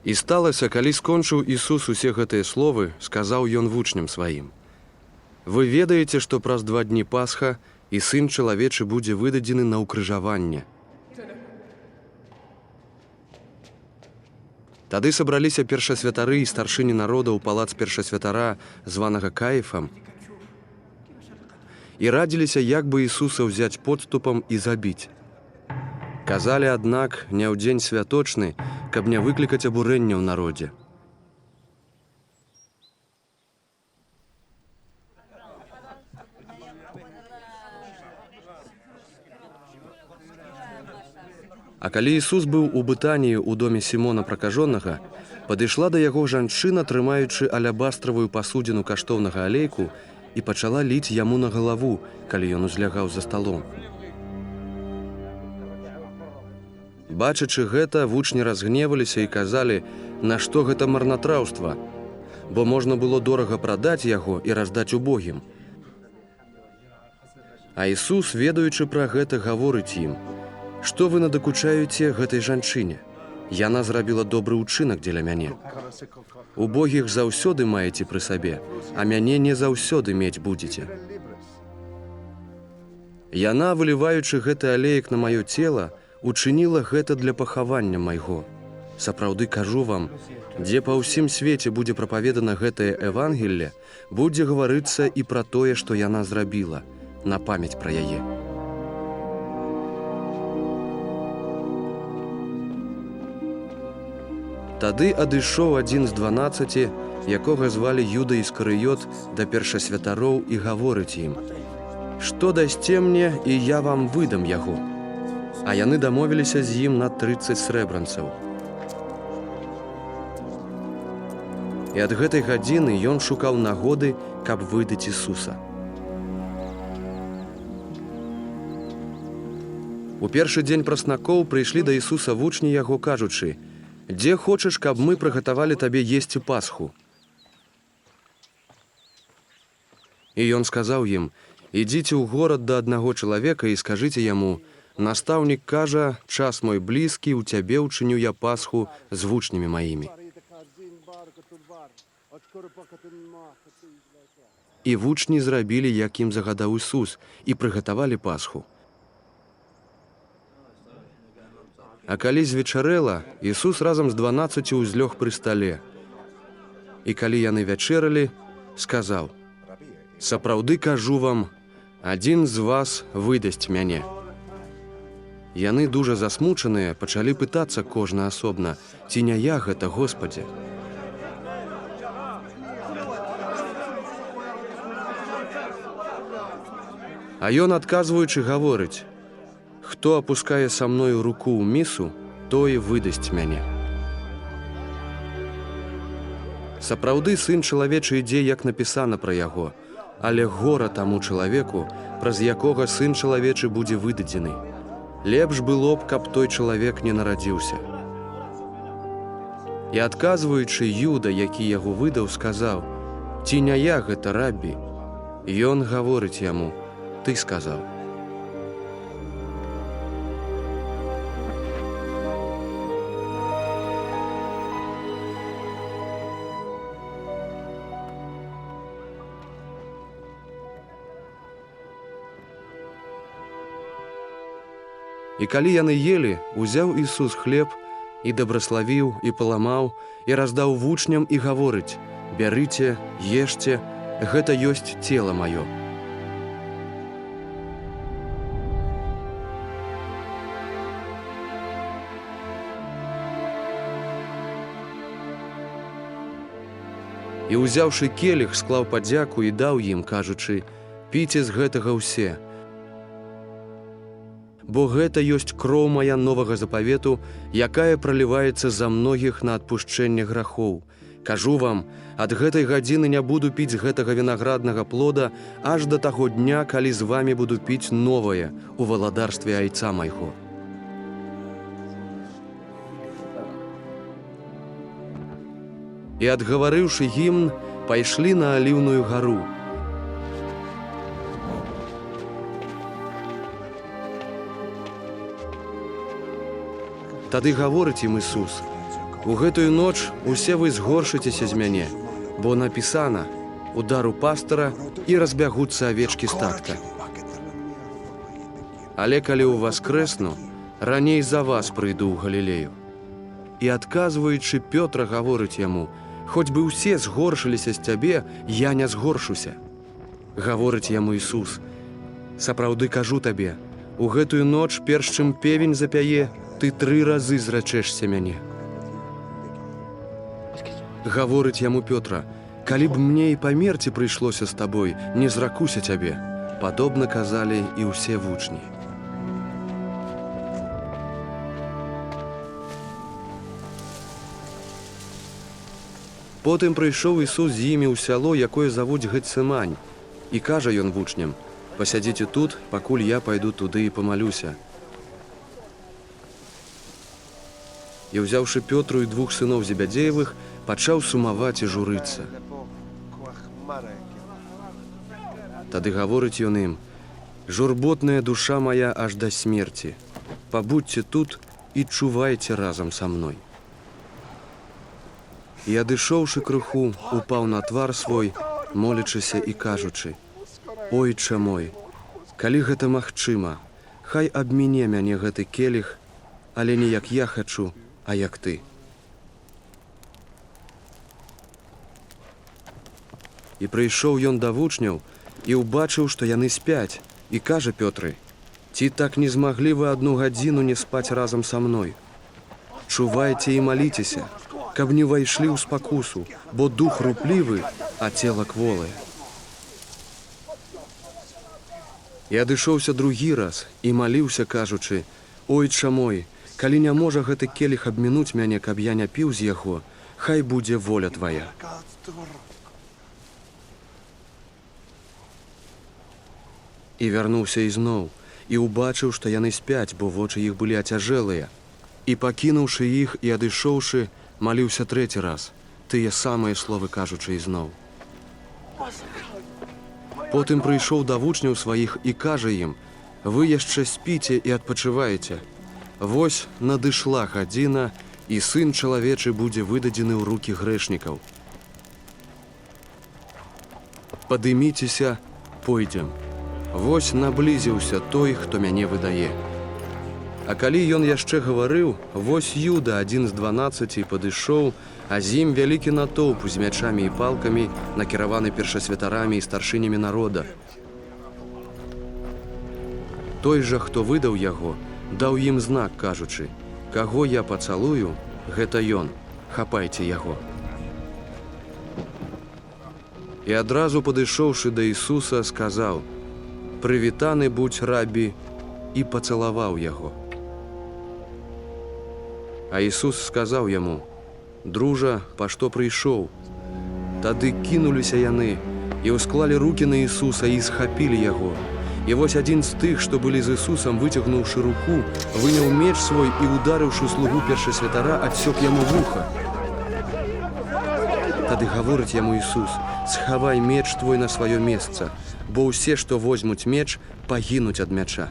І сталася, калі скончыў Ісус усе гэтыя словы, сказаў ён вучням сваім: «Вы ведаеце, што праз 2 дні Пасха і Сын чалавечы будзе выдадзены на ўкрыжаванне». Тады сабраліся першасвятары і старшыні народа ў палац першасвятара, званага Каіфам, і радзіліся, як бы Ісуса ўзяць подступам і забіць. Казалі, аднак, не ў дзень святочны, каб не выклікаць абурэння ў народзе. А калі Ісус быў у Бытаніі ў доме Сімона Пракажонага, падышла да яго жанчына, трымаючы алябастравую пасудзіну каштоўнага алейку, і пачала ліць яму на галаву, калі ён узлягаў за сталом. Бачачы гэта, вучні разгневаліся і казалі, нашто гэта марнатраўства, бо можна было дорага прадаць яго і раздаць убогім. А Ісус, ведаючы пра гэта, гаворыць ім: «Што вы надакучаеце гэтай жанчыне? Яна зрабіла добры ўчынак дзеля мяне. Убогіх заўсёды маеце пры сабе, а мяне не заўсёды мець будзеце. Яна, выліваючы гэты алеек на маё цела, учыніла гэта для пахавання майго. Сапраўды кажу вам, дзе па ўсім свеце будзе прапаведана гэтае Евангелле, будзе гаварыцца і пра тое, што яна зрабіла, на памяць пра яе». Тады адышоў адзін з 12, якога звалі Юда Іскарыёт, да першасвятароў і гаворыць ім: «Што дасце мне, і я вам выдам яго». А яны дамовіліся з ім на 30 срэбранцаў. І ад гэтай гадзіны ён шукаў нагоды, каб выдаць Ісуса. У першы дзень праснакоў прыйшлі да Ісуса вучні яго, кажучы: «Дзе хочаш, каб мы прыгатавалі табе есці Пасху?» І ён сказаў ім: «Ідзіце ў горад да аднаго чалавека і скажыце яму: настаўнік кажа, час мой блізкі, у цябе ўчыню я Пасху з вучнямі маімі». І вучні зрабілі, як ім загадаў Ісус, і прыгатавалі Пасху. А калі звечарэла, Ісус разам з 12 узлёг пры стале. І калі яны вячэралі, сказаў: «Сапраўды кажу вам, адзін з вас выдасць мяне». Яны, дужа засмучаныя, пачалі пытацца кожны асобна: «Ці не я гэта, Господзе?» А ён, адказваючы, гаворыць: «Хто апускае са мною руку ў місу, той выдасць мяне». Сапраўды, Сын чалавечы ідзе, як напісана пра яго, але гора таму чалавеку, праз якога Сын чалавечы будзе выдадзены. Лепш было б, каб той чалавек не нарадзіўся. І адказваючы, Юда, які яго выдаў, сказаў: «Ці не я гэта, раббі?» Ён гаворыць яму: «Ты сказаў». І калі яны елі, узяў Ісус хлеб і дабраславіў, і паламаў, і раздаў вучням, і гаворыць: «Бярыце, ешце, гэта ёсць цела маё». І, узяўшы келіх, склаў падзяку і даў ім, кажучы: «Піце з гэтага ўсе. Бо гэта ёсць кроў мая новага запавету, якая праліваецца за многіх на адпушчэнне грахоў. Кажу вам, ад гэтай гадзіны не буду піць гэтага вінаграднага плода аж да таго дня, калі з вамі буду піць новае у валадарстве Айца майго». І, адгаварыўшы гімн, пайшлі на Аліўную гару. Тады гаворыць ім Ісус: у гэтую ноч усе вы згоршыцеся з мяне, бо напісана: удар у пастара і разбягуцца авечкі статка. Але калі ўваскрэсну, раней за вас прыйду ў Галілею. І адказваючы, Пётр гаворыць яму: хоць бы ўсе згоршыліся з цябе, я не згоршуся. Гаворыць яму Ісус: сапраўды кажу табе, у гэтую ноч, перш чым певень запяе, ты 3 разы зрачэшся мяне. Гаворыць яму Пётра: калі б мне і памерці прыйшлося з табой, не зракуся цябе. Падобна казалі і ўсе вучні. Потым прыйшоў Ісус з імі ў сяло, якое завуць Гецсімань, і кажа ён вучням: пасядзіце тут, пакуль я пайду туды і памалюся. І, ўзяўшы Пётру і 2 сыноў Зебядзеевых, пачаў сумаваць і журыцца. Тады гаворыць ён ім: журботная душа моя аж да смерці. Пабудзьце тут і чувайце разам са мной. І, адышоўшы крыху, упаў на твар свой, молячыся і кажучы: ойча мой, калі гэта магчыма, хай абміне мяне гэты келіх, але не як я хачу, а як ты. І прыйшоў ён да вучняў і ўбачыў, што яны спяць, і кажа Пётры: ці так не змаглі вы 1 гадзіну не спаць разам са мной? Чувайце і маліцеся, каб не ўвайшлі ў спакусу, бо дух руплівы, а цела кволае. І адышоўся другі раз і маліўся, кажучы: ойча мой, калі не можа гэты келіх абмінуць мяне, каб я не піў з яго, хай будзе воля твая. І вярнуўся ізноў, і ўбачыў, што яны спяць, бо вочы іх былі ацяжэлыя. І, пакінуўшы іх і адышоўшы, маліўся 3 раз, тыя самыя словы кажучы ізноў. Потым прыйшоў да вучняў сваіх і кажа ім: вы яшчэ спіце і адпачываеце. Вось надышла гадзіна, і Сын чалавечы будзе выдадзены ў рукі грэшнікаў. Падыміцеся, пойдзем. Вось наблізіўся той, хто мяне выдае. А калі ён яшчэ гаварыў, вось Юда, адзін з 12, падышоў, а з ім вялікі натоўп з мячамі і палкамі, накіраваны першасвятарамі і старшынямі народа. Той жа, хто выдаў яго, даў ім знак, кажучы: каго я пацалую, гэта ён, хапайце яго. І адразу падышоўшы да Ісуса, сказаў: прывітаны будзь, рабі, і пацалаваў яго. А Ісус сказаў яму: дружа, па што прыйшоў? Тады кінуліся яны і ўсклалі рукі на Ісуса і схапілі яго. І вось адзін з тых, што былі з Ісусам, выцягнуўшы руку, выняў меч свой і, ударыўшы слугу першасвятара, адсёк яму вуха. Тады гаворыць яму Ісус: схавай меч твой на сваё месца, бо ўсе, што возьмуць меч, пагінуць ад мяча.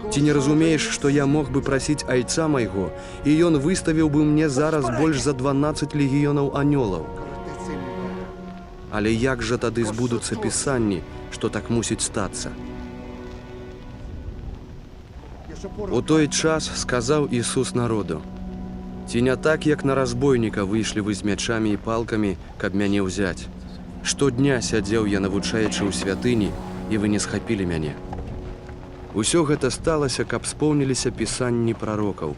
Ці не разумееш, што я мог бы прасіць айца майго, і ён выставіў бы мне зараз больш за 12 легіёнаў анёлаў? Але як жа тады збудуцца пісанні, што так мусіць стацца? У той час сказаў Ісус народу: ці не так, як на разбойніка выйшлі вы з мячамі і палкамі, каб мяне ўзяць? Штодня сядзеў я, навучаючы ў святыні, і вы не схапілі мяне. Усё гэта сталася, каб споўніліся пісанні прарокаў.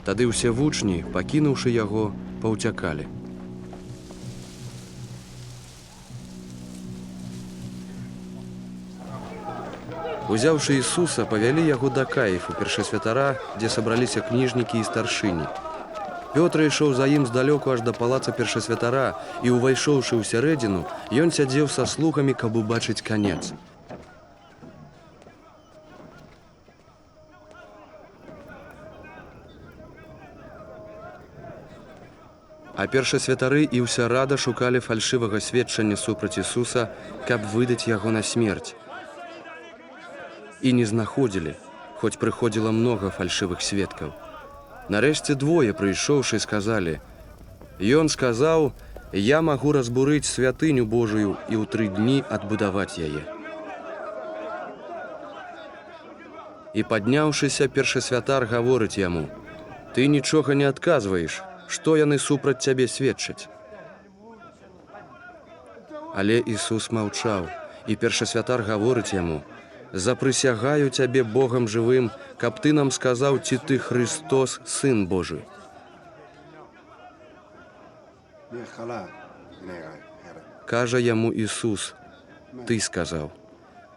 Тады ўсе вучні, пакінуўшы яго, паўцякалі. Узяўшы Ісуса, павялі яго да Каіфу, першасвятара, дзе сабраліся кніжнікі і старшыні. Пётр ішоў за ім здалёку аж да палаца першасвятара, і, увайшоўшы ў сярэдзіну, ён сядзеў са слугамі, каб убачыць канец. А першасвятары і ўся рада шукалі фальшывага сведчання супраць Ісуса, каб выдаць яго на смерць. І не знаходзілі, хоць прыходзіла многа фальшывых сведкаў. Нарэшце двое, прыйшоўшы, сказалі: «Ён сказаў, я магу разбурыць святыню Божую і ў 3 дні адбудаваць яе». І падняўшыся, першасвятар гаворыць яму: «Ты нічога не адказваеш, што яны супраць цябе сведчаць?» Але Ісус маўчаў, і першасвятар гаворыць яму: «Запрысягаю цябе Богам жывым, каб ты нам сказаў, ці ты Христос, Сын Божий». Кажа яму Ісус: «Ты сказаў.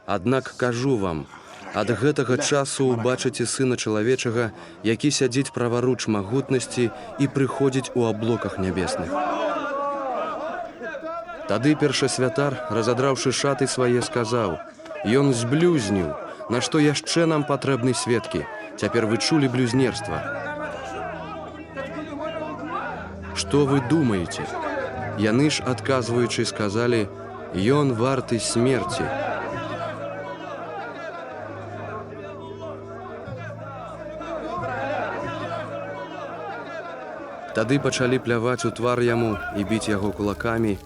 Аднак кажу вам, ад гэтага часу убачыце Сына Чалавечага, які сядзіць праваруч магутнасці і прыходзіць у аблоках нябесных». Тады першасвятар, разадраўшы шаты свае, сказаў: «Ён зблюзніў, нашто яшчэ нам патрэбны сведкі? Цяпер вы чулі блюзнерства. Што вы думаеце?» Яны ж, адказваючы, сказалі: «Ён варты смерці». Тады пачалі пляваць у твар яму і біць яго кулакамі,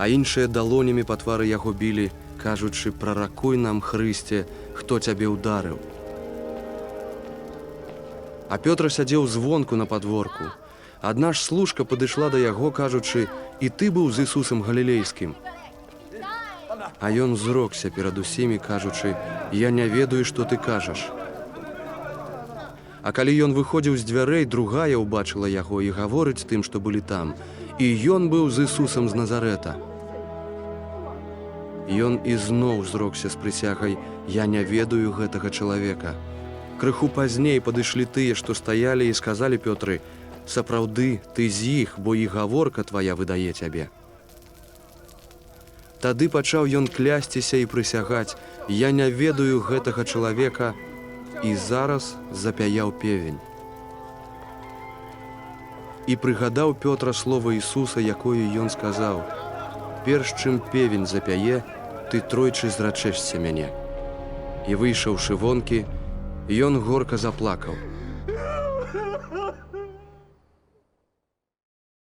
а іншыя далонямі па твары яго білі, кажучы: «Праракуй нам, Хрысце, хто цябе ўдарыў». А Пётр сядзеў звонку на падворку. Адна ж служка падышла да яго, кажучы: «І ты быў з Ісусам Галілейскім». А ён зрокся перад усімі, кажучы: «Я не ведаю, што ты кажаш». А калі ён выходзіў з дзвярэй, другая ўбачыла яго і гаворыць тым, што былі там: «І ён быў з Ісусам з Назарэта». Ён ізноў зрокся з прысягай: «Я не ведаю гэтага чалавека». Крыху пазней падышлі тыя, што стаялі, і сказалі Пётры: «Сапраўды, ты з іх, бо і гаворка твая выдае цябе». Тады пачаў ён клясціся і прысягаць: «Я не ведаю гэтага чалавека», і зараз запяяў певень. І прыгадаў Пётра слова Ісуса, якое ён сказаў: «Перш чым певень запяе, ты тройчы зрачэшся мяне». І выйшаўшы вонкі, ён горка заплакаў.